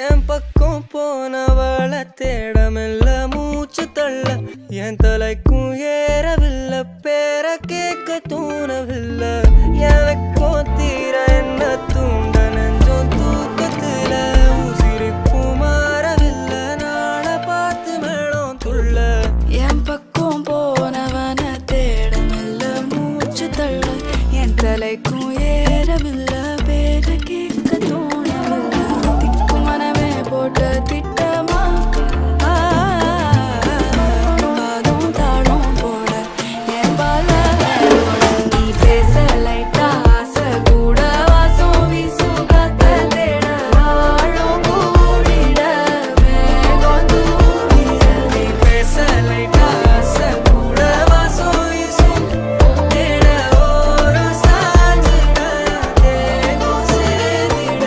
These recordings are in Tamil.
என் பக்கம் போனவள தேடமில்ல மூச்சு தள்ள என் தலைக்கும் ஏறவில்லை பேர கேட்க தோணவில்லை எனக்கும் தீர என்ன தூண்ட நெஞ்சோம் தூக்கத்துல உசிரிப்பும் மாறவில்லை நாளை பார்த்து மேளம் துள்ள என் பக்கம் போனவன தேடமில்ல மூச்சு தள்ள என் தலைக்கும் ஏறவில்லை பேர கேட்க தோணவில்லை திக்கு மனமே போட்ட திட்டமா பாதம் தாளம் போட என் பால நீ பேச லைட்டா ஆசை கூட வாசம் வீசும் காத்த தேட ஆழம் கூடிட மேகம் தூவிட நீ பேச லைட்டா ஆசை கூட வாசம் வீசும் தேட ஓரம் சாஞ்சிட தேகம் சேரிட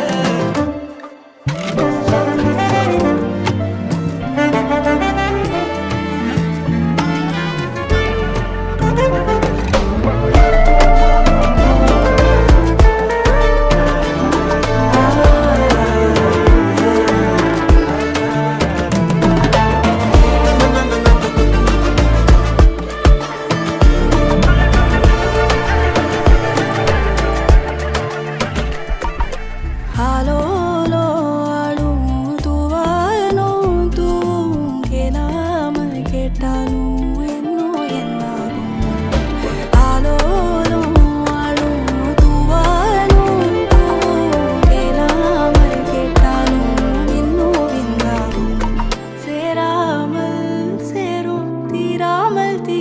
ஆலோலோ ஆளும் தூவாயனும் தூவும் கேளாமல் கேட்டாலும் என்னோ என்னாகும் ஆலோலோ ஆளும் தூவாயனும் தூவும் கேளாமல் கேட்டாலும் என்னோ என்னாகும் சேராமல் சேரும் தீராமல் தீ